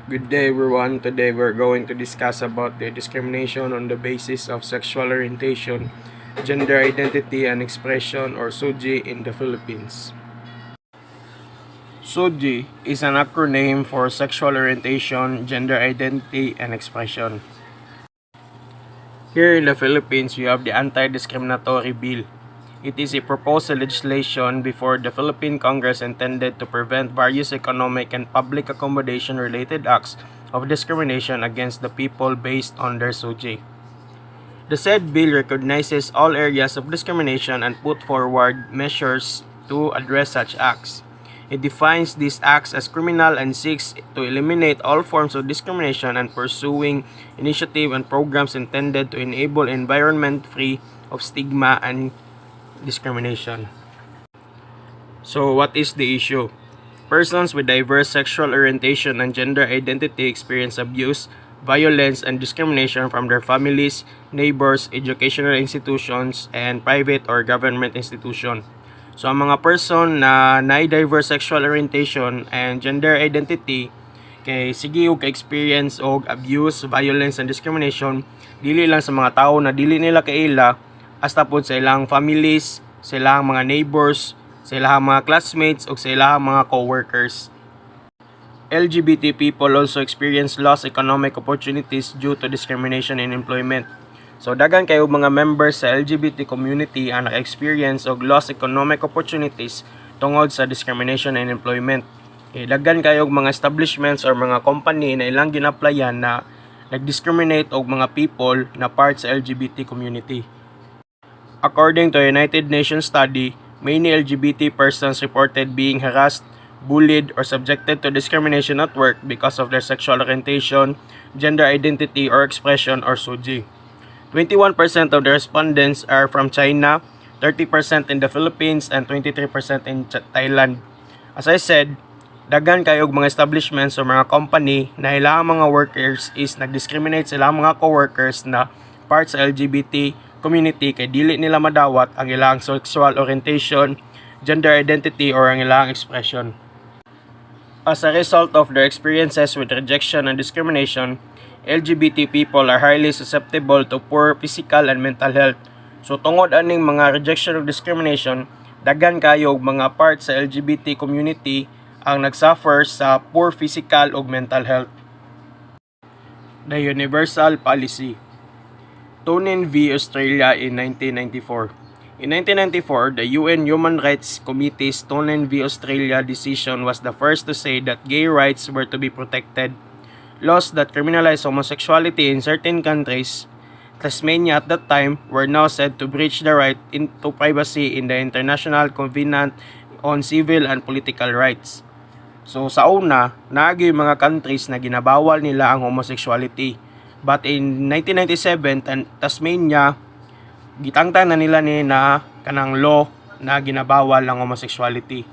Good day everyone. Today we're going to discuss about the discrimination on the basis of sexual orientation, gender identity and expression or SOGI in the Philippines. SOGI is an acronym for sexual orientation, gender identity and expression. Here in the Philippines, you have the Anti-Discriminatory Bill. It is a proposed legislation before the Philippine Congress intended to prevent various economic and public accommodation-related acts of discrimination against the people based on their SOGI. The said bill recognizes all areas of discrimination and put forward measures to address such acts. It defines these acts as criminal and seeks to eliminate all forms of discrimination and pursuing initiatives and programs intended to enable an environment free of stigma and discrimination. So what is the issue? Persons with diverse sexual orientation and gender identity experience abuse, violence, and discrimination from their families, neighbors, educational institutions, and private or government institution. So ang mga person na diverse sexual orientation and gender identity kay sige og experience og abuse, violence, and discrimination dili lang sa mga tao na dili nila kaila, hasta pod sa ilang families, sa ilang mga neighbors, sa ilang mga classmates o sa ilang mga co-workers. LGBT people also experience lost economic opportunities due to discrimination in employment. So dagan kayo mga members sa LGBT community ang naka-experience og lost economic opportunities tungod sa discrimination in employment. Dagan kayo og mga establishments or mga company na ilang ginaplayan na nag-discriminate og mga people na part sa LGBT community. According to a United Nations study, many LGBT persons reported being harassed, bullied, or subjected to discrimination at work because of their sexual orientation, gender identity, or expression or SOGI. 21% of the respondents are from China, 30% in the Philippines, and 23% in Thailand. As I said, dagan kayo og mga establishments o mga company na ilang mga workers is nag-discriminate sa ilang mga co-workers na part sa LGBT community kay dili nila madawat ang ilang sexual orientation, gender identity, or ang ilang expression. As a result of their experiences with rejection and discrimination, LGBT people are highly susceptible to poor physical and mental health. So tungod aning mga rejection of discrimination, daghan kayo og mga part sa LGBT community ang nagsuffer sa poor physical ug mental health. The Universal Policy. Tonin v. Australia in 1994. In 1994, the UN Human Rights Committee's Tonin v. Australia decision was the first to say that gay rights were to be protected. Laws that criminalize homosexuality in certain countries, Tasmania at that time, were now said to breach the right to privacy in the International Covenant on Civil and Political Rights. So sa una, naagi mga countries na ginabawal nila ang homosexuality. But in 1997, Tasmania, gitangtang na nila ni na kanang law na ginabawal ang homosexuality.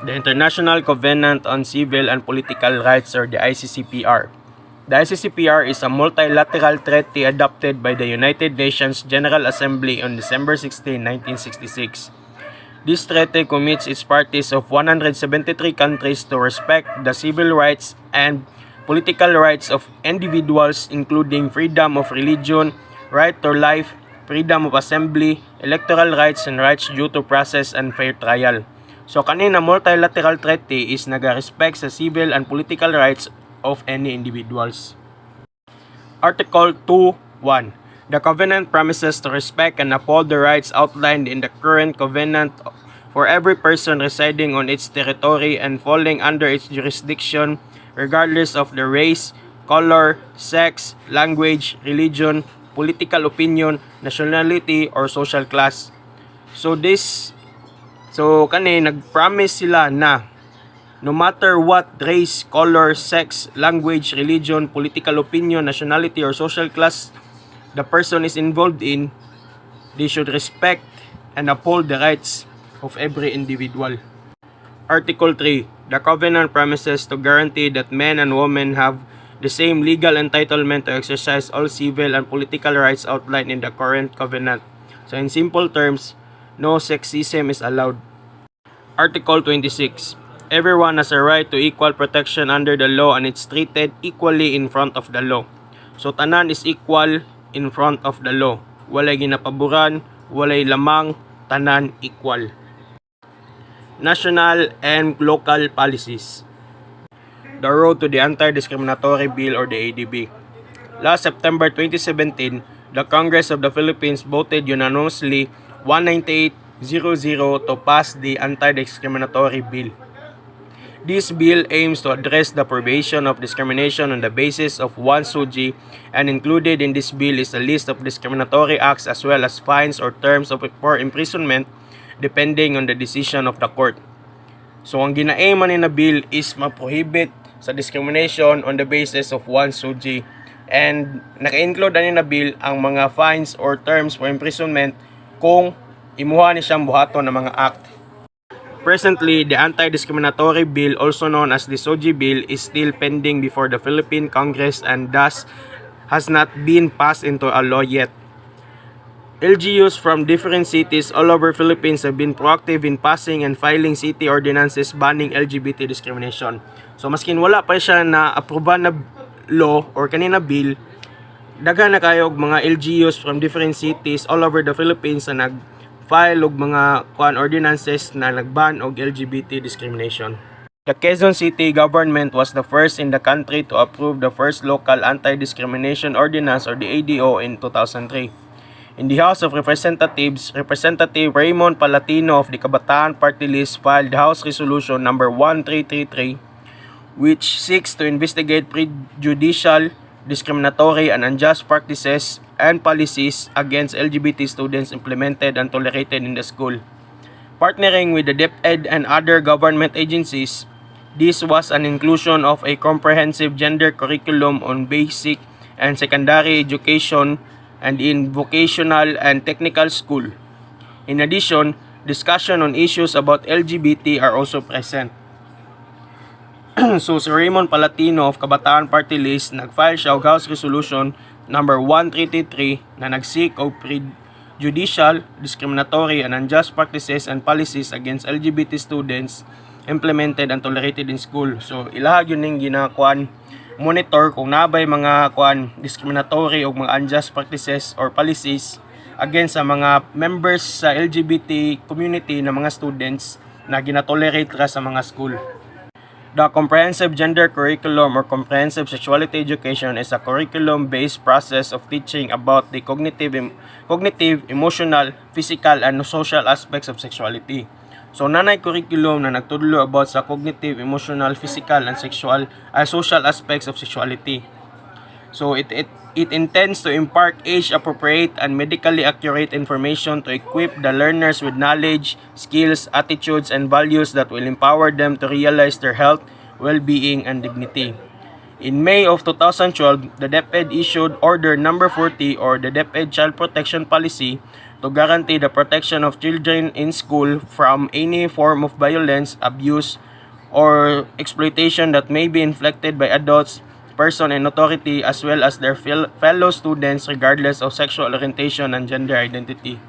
The International Covenant on Civil and Political Rights, or the ICCPR. The ICCPR is a multilateral treaty adopted by the United Nations General Assembly on December 16, 1966. This treaty commits its parties of 173 countries to respect the civil rights and political rights of individuals, including freedom of religion, right to life, freedom of assembly, electoral rights, and rights due to process and fair trial. So kanina multilateral treaty is naga-respect sa civil and political rights of any individuals. Article 2.1. The covenant promises to respect and uphold the rights outlined in the current covenant for every person residing on its territory and falling under its jurisdiction, regardless of their race, color, sex, language, religion, political opinion, nationality, or social class. So kani nag-promise sila na no matter what race, color, sex, language, religion, political opinion, nationality, or social class the person is involved in, they should respect and uphold the rights of every individual. Article 3. The covenant promises to guarantee that men and women have the same legal entitlement to exercise all civil and political rights outlined in the current covenant. So in simple terms, no sexism is allowed. Article 26. Everyone has a right to equal protection under the law and it's treated equally in front of the law. So tanan is equal in front of the law. Walay ginapaboran, walay lamang, tanan equal. National and local policies. The road to the Anti-Discriminatory Bill or the ADB. Last September 2017, the Congress of the Philippines voted unanimously 198-0 to pass the Anti-Discriminatory Bill. This bill aims to address the prohibition of discrimination on the basis of one's SUGI, and included in this bill is a list of discriminatory acts as well as fines or terms for imprisonment depending on the decision of the court. So ang ginaaiman ni na bill is ma-prohibit sa discrimination on the basis of one's SUGI, and naka-include ani na bill ang mga fines or terms for imprisonment kung imuha ni siyang buhaton ng mga act. Presently, the anti-discriminatory bill, also known as the SOGI bill, is still pending before the Philippine Congress and thus has not been passed into a law yet. LGUs from different cities all over Philippines have been proactive in passing and filing city ordinances banning LGBT discrimination. So maskin wala pa siya na aproban na law or kanina bill, daghan na kayo mga LGUs from different cities all over the Philippines na nag-file og mga ordinances na nagban og LGBT discrimination. The Quezon City government was the first in the country to approve the first local anti-discrimination ordinance or the ADO in 2003. In the House of Representatives, Representative Raymond Palatino of the Kabataan Party List filed House Resolution number 1333, which seeks to investigate prejudicial, discriminatory, and unjust practices and policies against LGBT students implemented and tolerated in the school. Partnering with the DepEd and other government agencies, this was an inclusion of a comprehensive gender curriculum on basic and secondary education and in vocational and technical school. In addition, discussion on issues about LGBT are also present. So si Raymond Palatino of Kabataan Party List nag-file siya og House Resolution number 1333 na nagsik og prejudicial, discriminatory, and unjust practices and policies against LGBT students implemented and tolerated in school. So ilaha yun ning ginakuan monitor kung nabay mga discriminatory o mga unjust practices or policies against sa mga members sa LGBT community na mga students na ginatolerate ra sa mga school. The Comprehensive Gender Curriculum or Comprehensive Sexuality Education is a curriculum-based process of teaching about the cognitive, emotional, physical, and social aspects of sexuality. So, nanay curriculum na nagtudlo about sa cognitive, emotional, physical, and social aspects of sexuality. So, it intends to impart age-appropriate and medically accurate information to equip the learners with knowledge, skills, attitudes, and values that will empower them to realize their health, well-being, and dignity. In May of 2012, the DepEd issued Order Number 40 or the DepEd Child Protection Policy to guarantee the protection of children in school from any form of violence, abuse, or exploitation that may be inflicted by adults, person in authority, as well as their fellow students regardless of sexual orientation and gender identity.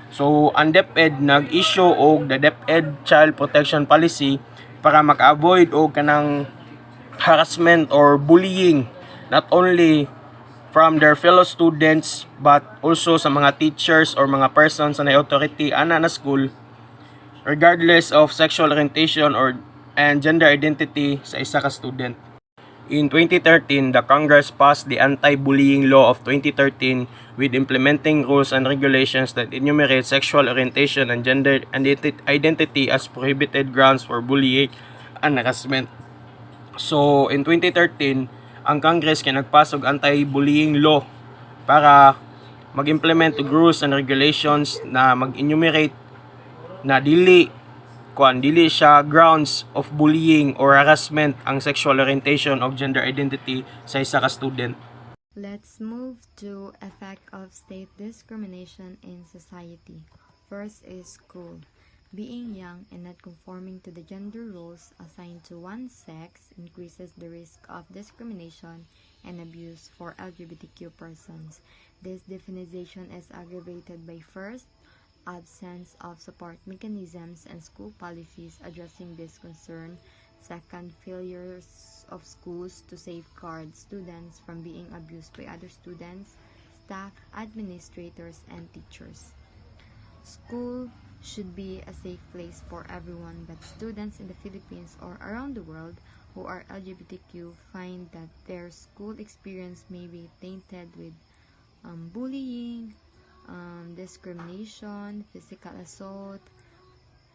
So, ang DepEd nag-issue og the DepEd Child Protection Policy para maka-avoid og kanang harassment or bullying not only from their fellow students but also sa mga teachers or mga persons na authority ana na school regardless of sexual orientation and gender identity sa isa ka student. In 2013, the Congress passed the Anti-Bullying Law of 2013 with implementing rules and regulations that enumerate sexual orientation and gender identity as prohibited grounds for bullying and harassment. So, in 2013, ang Congress kay nagpass og Anti-Bullying Law para mag-implement og rules and regulations na mag-enumerate na dili siya grounds of bullying or harassment ang sexual orientation of gender identity sa isa ka student. Let's move to effect of state discrimination in society. First is school. Being young and not conforming to the gender roles assigned to one's sex increases the risk of discrimination and abuse for LGBTQ persons. This definition is aggravated by first, absence of support mechanisms and school policies addressing this concern. Second, failures of schools to safeguard students from being abused by other students, staff, administrators, and teachers. School should be a safe place for everyone, but students in the Philippines or around the world who are LGBTQ find that their school experience may be tainted with bullying, discrimination, physical assault.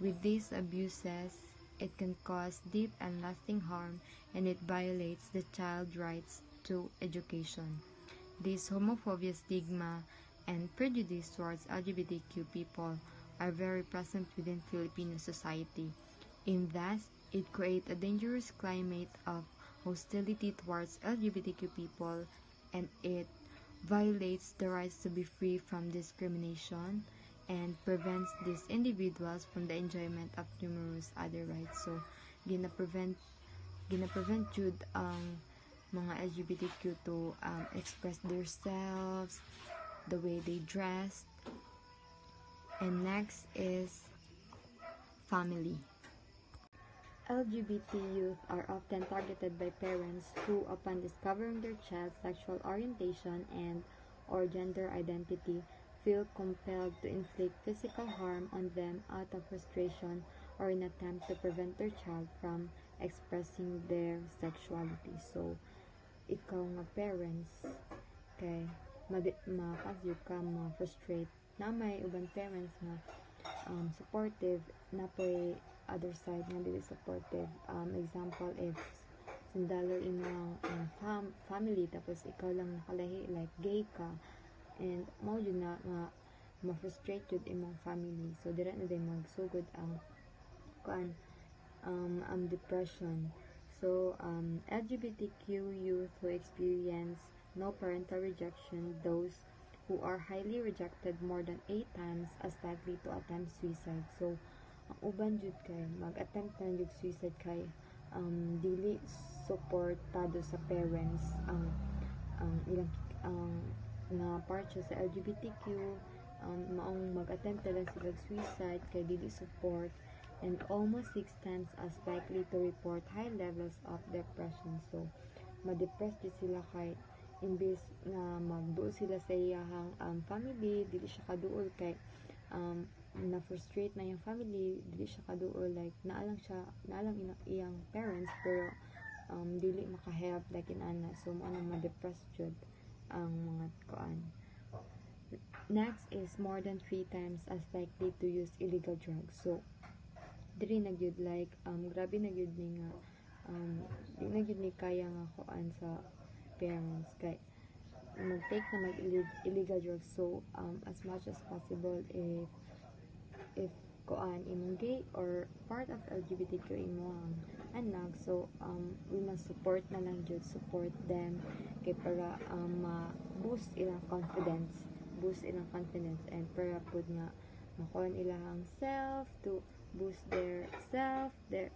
With these abuses, it can cause deep and lasting harm, and it violates the child's rights to education. This homophobia, stigma, and prejudice towards LGBTQ people are very present within Filipino society. In thus, it creates a dangerous climate of hostility towards LGBTQ people, and it violates the rights to be free from discrimination and prevents these individuals from the enjoyment of numerous other rights. So, gina-prevent jud ang mga LGBTQ to express themselves, the way they dress. And next is family. LGBT youth are often targeted by parents who, upon discovering their child's sexual orientation and or gender identity, feel compelled to inflict physical harm on them out of frustration or in attempt to prevent their child from expressing their sexuality. So, ikaw nga parents, kay makasyod ka, ma-frustrate na may ubang parents nga supportive, na po other side nga dili supportive. Example, if sundalo imong family tapos ikaw lang nakalahi, like gay ka, and mao yun na nga ma-frustrate yun imong family. So dira na din magsugod ang depression. So LGBTQ youth who experience no parental rejection, those who are highly rejected more than 8 times as likely to attempt suicide. So ang uban jud kay mag-attempt na jud suicide kay dili suportado sa parents ang ilang nga part siya sa LGBTQ, maong mag-attempt na lang sila suicide kay dili support, and almost 6 times as likely to report high levels of depression. So ma-depress jud sila kay imbis na magduol sila sa iyahang family, dili siya kaduol kay na-frustrate na yung family, dili siya kaduol, like naalang iyang parents pero dili maka-help like inana. So mo na ma-depress jud ang mga kuan. Next is more than 3 times as likely to use illegal drugs. So diri na gyud, like grabe na gyud ni nga di na gyud ni kaya nga kuan sa parents kay mag-take na illegal drugs. So as much as possible, if kuan imong gay or part of LGBTQ imong anak, so we must support na lang jud, support them kay para ma-boost ilang confidence, and para pud nga makuha ilang self, to boost their self, their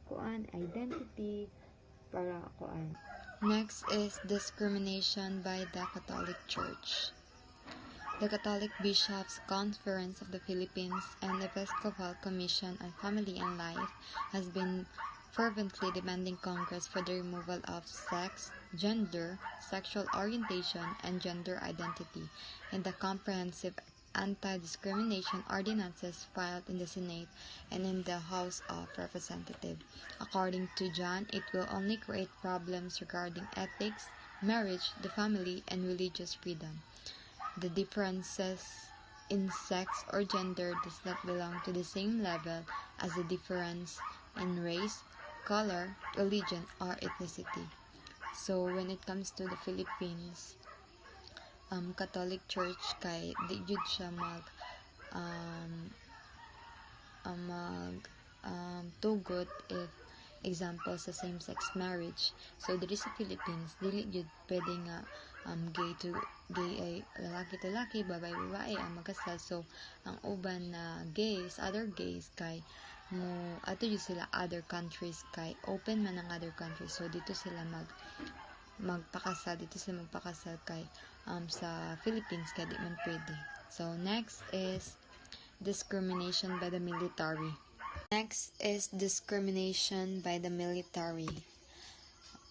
kuan identity, para kuan. Next is discrimination by the Catholic Church. The Catholic Bishops' Conference of the Philippines and Episcopal Commission on Family and Life has been fervently demanding Congress for the removal of sex, gender, sexual orientation, and gender identity in the comprehensive anti-discrimination ordinances filed in the Senate and in the House of Representatives. According to John, it will only create problems regarding ethics, marriage, the family, and religious freedom. The differences in sex or gender does not belong to the same level as the difference in race, color, religion, or ethnicity. So when it comes to the Philippines, Catholic Church kay di jud siya tugot if example sa same-sex marriage. So diri sa Philippines dili jud pwede nga gay ay lalaki to lalaki, babae ang magkasal. So ang uban na gays, other gays kay mo ato jud sila other countries, kay open man ang other countries. So dito sila magpakasal kay sa Philippines kay di man pwede. So next is discrimination by the military. Next is discrimination by the military.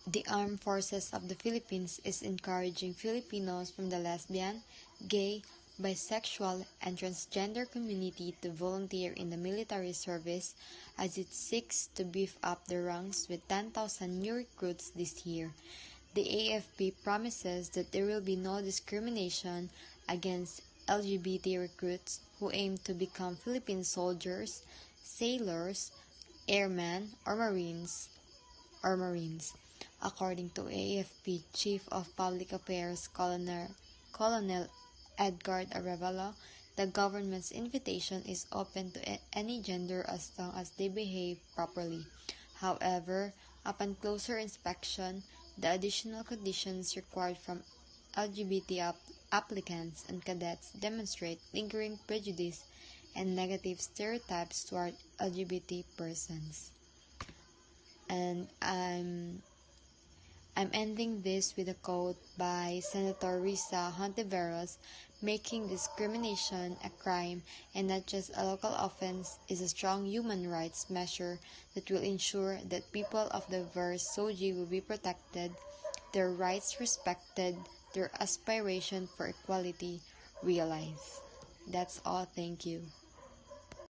The Armed Forces of the Philippines is encouraging Filipinos from the lesbian, gay, bisexual, and transgender community to volunteer in the military service as it seeks to beef up the ranks with 10,000 new recruits this year. The AFP promises that there will be no discrimination against LGBT recruits who aim to become Philippine soldiers, sailors, airmen, or Marines. According to AFP Chief of Public Affairs Colonel Edgard Arevalo, the government's invitation is open to any gender as long as they behave properly. However, upon closer inspection, the additional conditions required from LGBT applicants and cadets demonstrate lingering prejudice and negative stereotypes toward LGBT persons. And I'm ending this with a quote by Senator Risa Hontiveros: "Making discrimination a crime and not just a local offense is a strong human rights measure that will ensure that people of diverse SOGI will be protected, their rights respected, their aspiration for equality realized." That's all. Thank you.